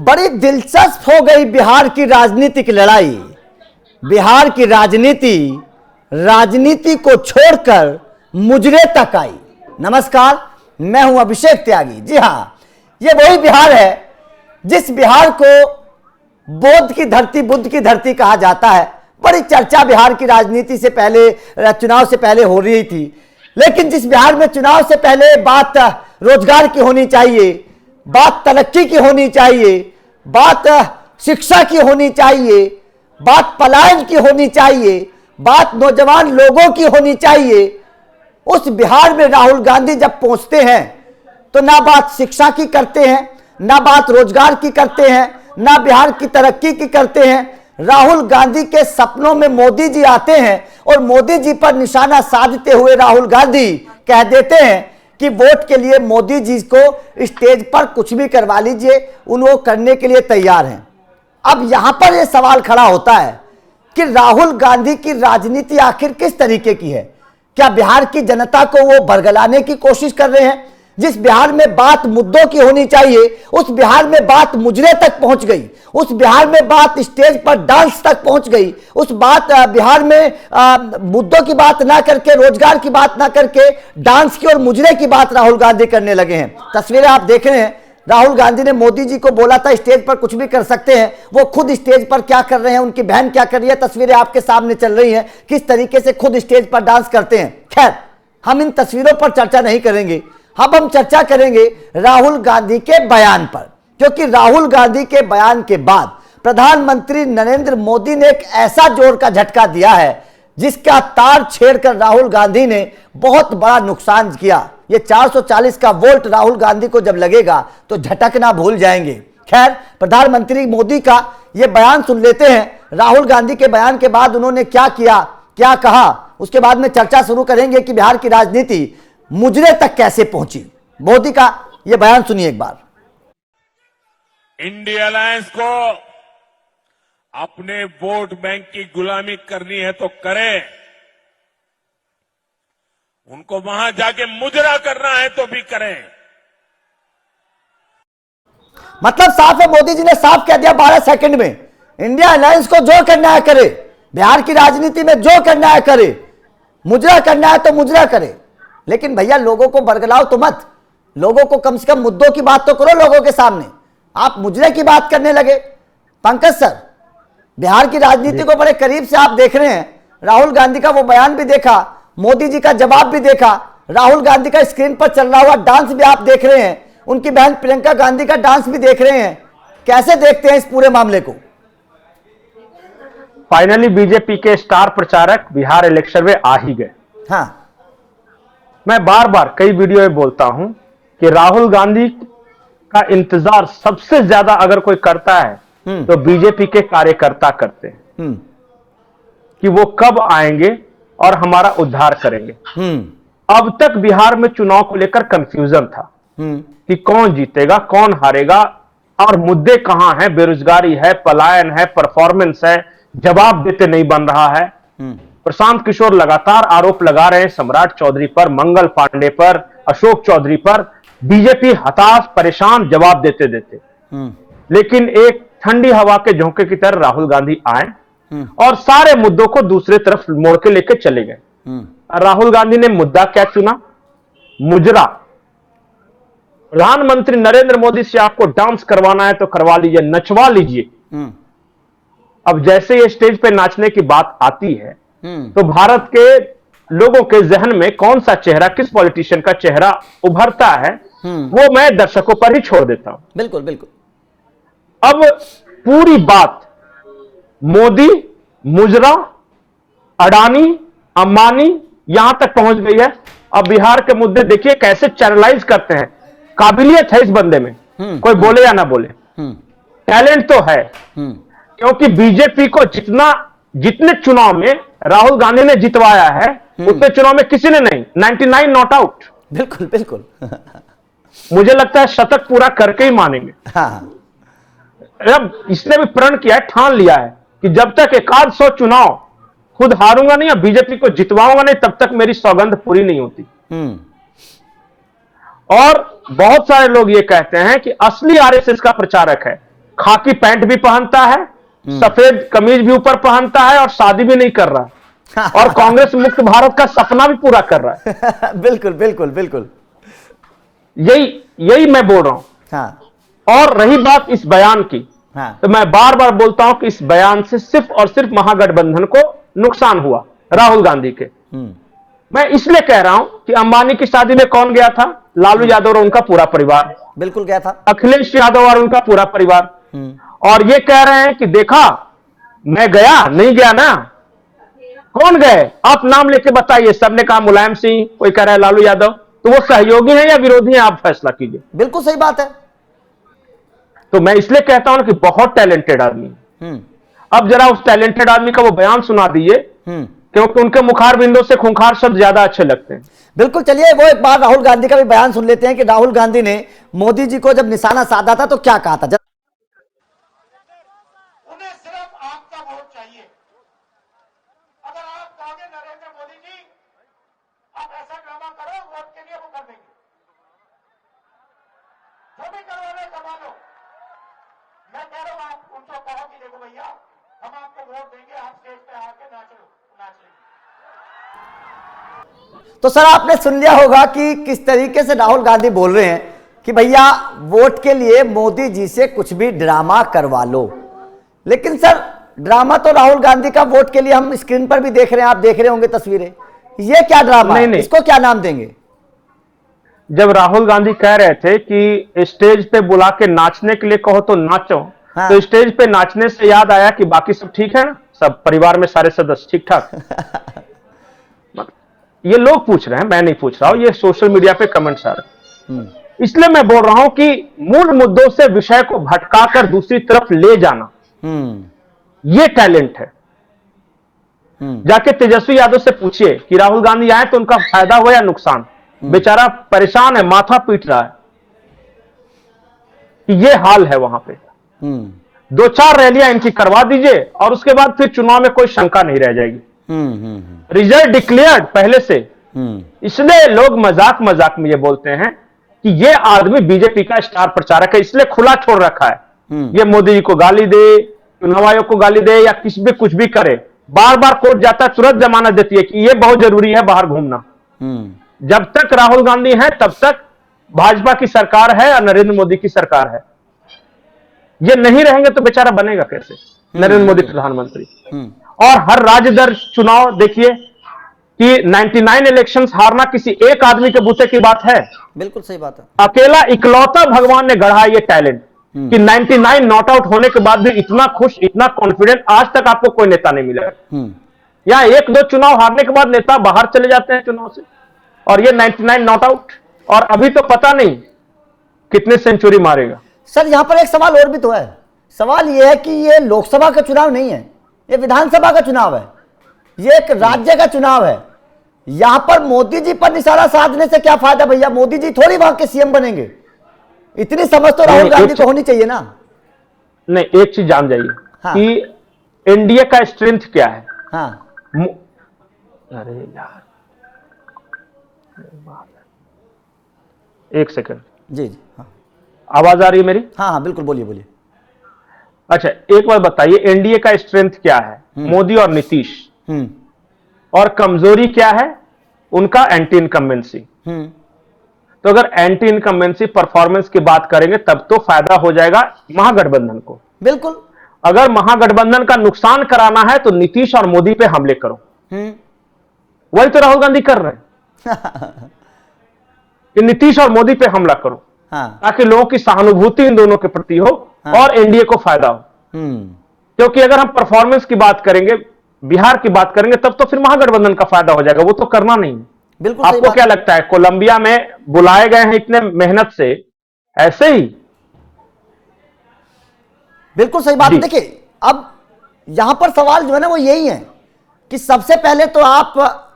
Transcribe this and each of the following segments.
बड़ी दिलचस्प हो गई बिहार की राजनीतिक लड़ाई। बिहार की राजनीति को छोड़कर मुजरे तक आई। नमस्कार, मैं हूं अभिषेक त्यागी। जी हां, ये वही बिहार है जिस बिहार को बौद्ध की धरती, बुद्ध की धरती कहा जाता है। बड़ी चर्चा बिहार की राजनीति से पहले, चुनाव से पहले हो रही थी, लेकिन जिस बिहार में चुनाव से पहले बात रोजगार की होनी चाहिए, बात तरक्की की होनी चाहिए, बात शिक्षा की होनी चाहिए, बात पलायन की होनी चाहिए, बात नौजवान लोगों की होनी चाहिए, उस बिहार में राहुल गांधी जब पहुंचते हैं तो ना बात शिक्षा की करते हैं, ना बात रोजगार की करते हैं, ना बिहार की तरक्की की करते हैं। राहुल गांधी के सपनों में मोदी जी आते हैं और मोदी जी पर निशाना साधते हुए राहुल गांधी कह देते हैं कि वोट के लिए मोदी जी को स्टेज पर कुछ भी करवा लीजिए, उनको करने के लिए तैयार हैं। अब यहां पर यह सवाल खड़ा होता है कि राहुल गांधी की राजनीति आखिर किस तरीके की है? क्या बिहार की जनता को वो बरगलाने की कोशिश कर रहे हैं? जिस बिहार में बात मुद्दों की होनी चाहिए, उस बिहार में बात मुजरे तक पहुंच गई, उस बिहार में बात स्टेज पर डांस तक पहुंच गई, उस बात बिहार में मुद्दों की बात ना करके, रोजगार की बात ना करके, डांस की और मुजरे की बात राहुल गांधी करने लगे हैं। तस्वीरें आप देख रहे हैं, राहुल गांधी ने मोदी जी को बोला था स्टेज पर कुछ भी कर सकते हैं, वो खुद स्टेज पर क्या कर रहे हैं, उनकी बहन क्या कर रही है, तस्वीरें आपके सामने चल रही हैं, किस तरीके से खुद स्टेज पर डांस करते हैं। खैर, हम इन तस्वीरों पर चर्चा नहीं करेंगे। अब हम चर्चा करेंगे राहुल गांधी के बयान पर, क्योंकि राहुल गांधी के बयान के बाद प्रधानमंत्री नरेंद्र मोदी ने एक ऐसा जोर का झटका दिया है जिसका तार छेड़कर राहुल गांधी ने बहुत बड़ा नुकसान किया। ये 440 का वोल्ट राहुल गांधी को जब लगेगा तो झटकना भूल जाएंगे। खैर, प्रधानमंत्री मोदी का ये बयान सुन लेते हैं। राहुल गांधी के बयान के बाद उन्होंने क्या किया, क्या कहा, उसके बाद में चर्चा शुरू करेंगे कि बिहार की राजनीति मुजरे तक कैसे पहुंची। मोदी का यह बयान सुनिए एक बार। इंडिया अलायंस को अपने वोट बैंक की गुलामी करनी है तो करें, उनको वहां जाके मुजरा करना है तो भी करें। मतलब साफ है, मोदी जी ने साफ कह दिया 12 सेकंड में, इंडिया अलायंस को जो करना है करे, बिहार की राजनीति में जो करना है करे, मुजरा करना है तो मुजरा करे। लेकिन भैया, लोगों को बरगलाओ तो मत, लोगों को कम से कम मुद्दों की बात तो करो लोगों के सामने। आप मुजरे की बात करने लगे। पंकज सर, बिहार की राजनीति को बड़े करीब से आप देख रहे हैं, राहुल गांधी का वो बयान भी देखा, मोदी जी का जवाब भी देखा, राहुल गांधी का स्क्रीन पर चल रहा हुआ डांस भी आप देख रहे हैं, उनकी बहन प्रियंका गांधी का डांस भी देख रहे हैं। कैसे देखते हैं इस पूरे मामले को? फाइनली बीजेपी के स्टार प्रचारक बिहार इलेक्शन में आ ही गए। हाँ, मैं बार बार कई वीडियो में बोलता हूं कि राहुल गांधी का इंतजार सबसे ज्यादा अगर कोई करता है तो बीजेपी के कार्यकर्ता करते हैं कि वो कब आएंगे और हमारा उद्धार करेंगे। अब तक बिहार में चुनाव को लेकर कंफ्यूजन था कि कौन जीतेगा, कौन हारेगा और मुद्दे कहां हैं। बेरोजगारी है, पलायन है, परफॉर्मेंस है, जवाब देते नहीं बन रहा है। प्रशांत किशोर लगातार आरोप लगा रहे हैं सम्राट चौधरी पर, मंगल पांडे पर, अशोक चौधरी पर। बीजेपी हताश, परेशान जवाब देते देते। लेकिन एक ठंडी हवा के झोंके की तरह राहुल गांधी आए और सारे मुद्दों को दूसरे तरफ मोड़ के लेके चले गए। राहुल गांधी ने मुद्दा क्या चुना? मुजरा। प्रधानमंत्री नरेंद्र मोदी से आपको डांस करवाना है तो करवा लीजिए, नचवा लीजिए। अब जैसे ये स्टेज पे नाचने की बात आती है तो भारत के लोगों के जहन में कौन सा चेहरा, किस पॉलिटिशियन का चेहरा उभरता है, वो मैं दर्शकों पर ही छोड़ देता हूं। बिल्कुल बिल्कुल। अब पूरी बात मोदी, मुजरा, अडानी, अंबानी यहां तक पहुंच गई है। अब बिहार के मुद्दे देखिए कैसे चैनलाइज करते हैं। काबिलियत है इस बंदे में, कोई बोले या ना बोले, टैलेंट तो है। क्योंकि बीजेपी को जितने चुनाव में राहुल गांधी ने जितवाया है उतने चुनाव में किसी ने नहीं। 99 नॉट आउट। बिल्कुल बिल्कुल। मुझे लगता है शतक पूरा करके ही मानेंगे। हाँ। अब इसने भी प्रण किया है, ठान लिया है कि जब तक 100 चुनाव खुद हारूंगा नहीं या बीजेपी को जितवाऊंगा नहीं, तब तक मेरी सौगंध पूरी नहीं होती। और बहुत सारे लोग ये कहते हैं कि असली आरएसएस का प्रचारक है खाकी पैंट भी पहनता है, सफेद कमीज भी ऊपर पहनता है और शादी भी नहीं कर रहा है और कांग्रेस मुक्त भारत का सपना भी पूरा कर रहा है। बिल्कुल बिल्कुल बिल्कुल, यही मैं बोल रहा हूं। हाँ और रही बात इस बयान की, हाँ तो मैं बार बार बोलता हूं कि इस बयान से सिर्फ और सिर्फ महागठबंधन को नुकसान हुआ, राहुल गांधी के। मैं इसलिए कह रहा हूं कि अंबानी की शादी में कौन गया था? लालू यादव और उनका पूरा परिवार। बिल्कुल गया था। अखिलेश यादव और उनका पूरा परिवार। और ये कह रहे हैं कि देखा मैं गया, नहीं गया ना। कौन गए? आप नाम लेके बताइए। सबने कहा मुलायम सिंह, कोई कह रहा है लालू यादव। तो वो सहयोगी हैं या विरोधी हैं, आप फैसला कीजिए। बिल्कुल सही बात है। तो मैं इसलिए कहता हूं कि बहुत टैलेंटेड आदमी। अब जरा उस टैलेंटेड आदमी का वो बयान सुना दीजिए, क्योंकि उनके मुखार बिंदु से खूंखार शब्द ज्यादा अच्छे लगते हैं। बिल्कुल, चलिए वो एक बार राहुल गांधी का भी बयान सुन लेते हैं कि राहुल गांधी ने मोदी जी को जब निशाना साधा था तो क्या कहा था। उन्हें सिर्फ आपका वोट चाहिए। अगर आप कहोगे नरेंद्र मोदी जी आप ऐसा ड्रामा करो, वोट के लिए वो कर देंगे। जो भी करवाना करवा लो। मैं कह रहा हूं आप उनको कहो कि देखो भैया हम आपको वोट देंगे, आप स्टेज पे आके नाच लेंगे। तो सर आपने सुन लिया होगा कि किस तरीके से राहुल गांधी बोल रहे हैं कि भैया वोट के लिए मोदी जी से कुछ भी ड्रामा करवा लो। लेकिन सर ड्रामा तो राहुल गांधी का वोट के लिए हम स्क्रीन पर भी देख रहे हैं, आप देख रहे होंगे तस्वीरें। ये क्या ड्रामा है? इसको क्या नाम देंगे? जब राहुल गांधी कह रहे थे कि स्टेज पे बुला के नाचने के लिए कहो तो नाचो, हाँ। तो स्टेज पे नाचने से याद आया कि बाकी सब ठीक है ना, सब परिवार में सारे सदस्य ठीक ठाक। ये लोग पूछ रहे हैं, मैं नहीं पूछ रहा हूं, ये सोशल मीडिया पे कमेंट्स आ रहे हैं। इसलिए मैं बोल रहा हूं कि मूल मुद्दों से विषय को भटकाकर दूसरी तरफ ले जाना, ये टैलेंट है। जाके तेजस्वी यादव से पूछिए कि राहुल गांधी आए तो उनका फायदा हुआ या नुकसान। बेचारा परेशान है, माथा पीट रहा है। ये हाल है वहां पे। 2-4 रैलियां इनकी करवा दीजिए और उसके बाद फिर चुनाव में कोई शंका नहीं रह जाएगी। रिजल्ट डिक्लेयर्ड पहले से। इसलिए लोग मजाक मजाक में ये बोलते हैं कि ये आदमी बीजेपी का स्टार प्रचारक है, इसलिए खुला छोड़ रखा है। ये मोदी जी को गाली दे, चुनाव आयोग को गाली दे या किसी भी कुछ भी करे, बार बार कोर्ट जाता है, तुरंत जमानत देती है कि ये बहुत जरूरी है बाहर घूमना। जब तक राहुल गांधी है तब तक भाजपा की सरकार है और नरेंद्र मोदी की सरकार है। ये नहीं रहेंगे तो बेचारा बनेगा कैसे नरेंद्र मोदी प्रधानमंत्री। और हर राज्य दर चुनाव देखिए कि 99 इलेक्शंस हारना किसी एक आदमी के बूते की बात है? बिल्कुल सही बात है। अकेला इकलौता भगवान ने गढ़ा ये टैलेंट कि 99 नॉट आउट होने के बाद भी इतना खुश, इतना कॉन्फिडेंट आज तक आपको कोई नेता नहीं मिला। या 1-2 चुनाव हारने के बाद नेता बाहर चले जाते हैं चुनाव से, और ये 99 नॉट आउट, और अभी तो पता नहीं कितने सेंचुरी मारेगा। सर यहां पर एक सवाल और भी तो है। सवाल यह है कि ये लोकसभा का चुनाव नहीं है, ये विधानसभा का चुनाव है, ये एक राज्य का चुनाव है। यहां पर मोदी जी पर निशाना साधने से क्या फायदा भैया? मोदी जी थोड़ी वहां के सीएम बनेंगे। इतनी समझ तो राहुल गांधी को होनी चाहिए ना। नहीं, एक चीज जान जाइए कि एनडीए का स्ट्रेंथ क्या है। हाँ। अरे यार एक सेकंड। जी जी हाँ। आवाज आ रही है मेरी? हाँ हाँ बिल्कुल, बोलिए बोलिए। अच्छा एक बार बताइए, एनडीए का स्ट्रेंथ क्या है? मोदी और नीतीश। और कमजोरी क्या है? उनका एंटी इनकम्बेंसी। तो अगर एंटी इनकम्बेंसी परफॉर्मेंस की बात करेंगे तब तो फायदा हो जाएगा महागठबंधन को। बिल्कुल। अगर महागठबंधन का नुकसान कराना है तो नीतीश और मोदी पे हमले करो। वही तो राहुल गांधी कर रहे हैं कि नीतीश और मोदी पे हमला करो, ताकि लोगों की सहानुभूति इन दोनों के प्रति हो और एनडीए को फायदा हो। क्योंकि अगर हम परफॉर्मेंस की बात करेंगे, बिहार की बात करेंगे, तब तो फिर महागठबंधन का फायदा हो जाएगा। वो तो करना नहीं। बिल्कुल। आपको क्या लगता है कोलंबिया में बुलाए गए हैं इतने मेहनत से, ऐसे ही? बिल्कुल सही बात। देखिए अब यहां पर सवाल जो है ना वो यही है कि सबसे पहले तो आप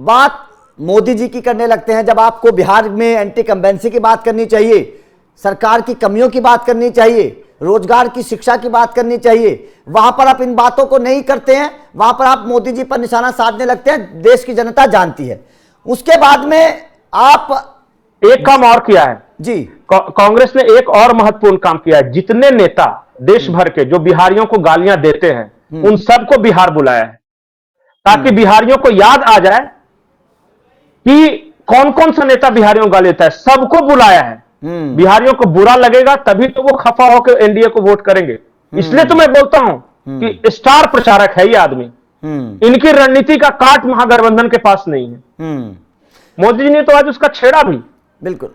बात मोदी जी की करने लगते हैं, जब आपको बिहार में एंटी कंबेंसी की बात करनी चाहिए, सरकार की कमियों की बात करनी चाहिए, रोजगार की, शिक्षा की बात करनी चाहिए, वहां पर आप इन बातों को नहीं करते हैं। वहां पर आप मोदी जी पर निशाना साधने लगते हैं। देश की जनता जानती है। उसके बाद में आप एक काम और किया है जी, कांग्रेस ने एक और महत्वपूर्ण काम किया है। जितने नेता देश भर के जो बिहारियों को गालियां देते हैं उन सबको बिहार बुलाया है, ताकि बिहारियों को याद आ जाए कि कौन कौन सा नेता बिहारियों को गाली देता है। सबको बुलाया है। बिहारियों को बुरा लगेगा तभी तो वो खफा होकर एनडीए को वोट करेंगे। इसलिए तो मैं बोलता हूं कि स्टार प्रचारक है ये आदमी। इनकी रणनीति का काट महागठबंधन के पास नहीं है। मोदी जी ने तो आज उसका छेड़ा भी, बिल्कुल,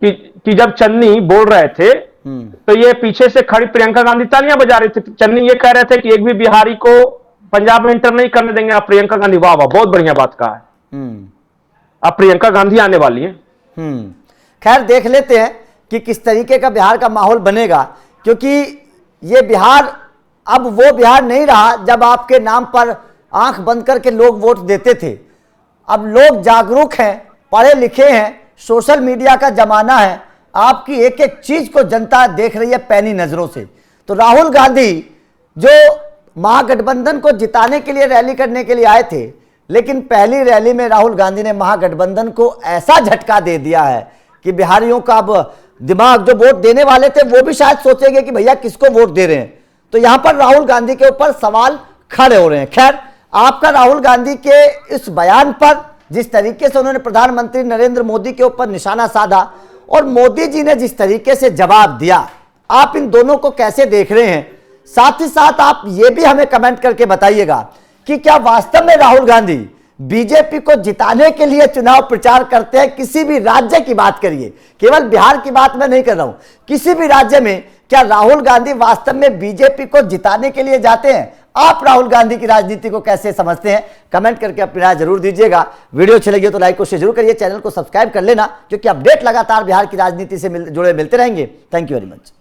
कि जब चन्नी बोल रहे थे तो ये पीछे से खड़ी प्रियंका गांधी तालियां बजा रहे थे। चन्नी ये कह रहे थे कि एक भी बिहारी को पंजाब में इंटर नहीं करने देंगे। आप प्रियंका गांधी, वाह वाह, बहुत बढ़िया बात कहा है। अब प्रियंका गांधी आने वाली है। खैर देख लेते हैं कि किस तरीके का बिहार का माहौल बनेगा, क्योंकि ये बिहार अब वो बिहार नहीं रहा जब आपके नाम पर आंख बंद करके लोग वोट देते थे। अब लोग जागरूक हैं, पढ़े लिखे हैं, सोशल मीडिया का जमाना है, आपकी एक एक चीज को जनता देख रही है पैनी नजरों से। तो राहुल गांधी जो महागठबंधन को जिताने के लिए रैली करने के लिए आए थे, लेकिन पहली रैली में राहुल गांधी ने महागठबंधन को ऐसा झटका दे दिया है कि बिहारियों का अब दिमाग, जो वोट देने वाले थे वो भी शायद सोचेंगे कि भैया किसको वोट दे रहे हैं। तो यहां पर राहुल गांधी के ऊपर सवाल खड़े हो रहे हैं। खैर, आपका राहुल गांधी के इस बयान पर, जिस तरीके से उन्होंने प्रधानमंत्री नरेंद्र मोदी के ऊपर निशाना साधा और मोदी जी ने जिस तरीके से जवाब दिया, आप इन दोनों को कैसे देख रहे हैं? साथ ही साथ आप ये भी हमें कमेंट करके बताइएगा कि क्या वास्तव में राहुल गांधी बीजेपी को जिताने के लिए चुनाव प्रचार करते हैं? किसी भी राज्य की बात करिए, केवल बिहार की बात मैं नहीं कर रहा हूं, किसी भी राज्य में क्या राहुल गांधी वास्तव में बीजेपी को जिताने के लिए जाते हैं? आप राहुल गांधी की राजनीति को कैसे समझते हैं? कमेंट करके अपनी राय जरूर दीजिएगा। वीडियो अच्छी लगी तो लाइक को शेयर जरूर करिए, चैनल को सब्सक्राइब कर लेना, क्योंकि अपडेट लगातार बिहार की राजनीति से जुड़े मिलते रहेंगे। Thank you very much.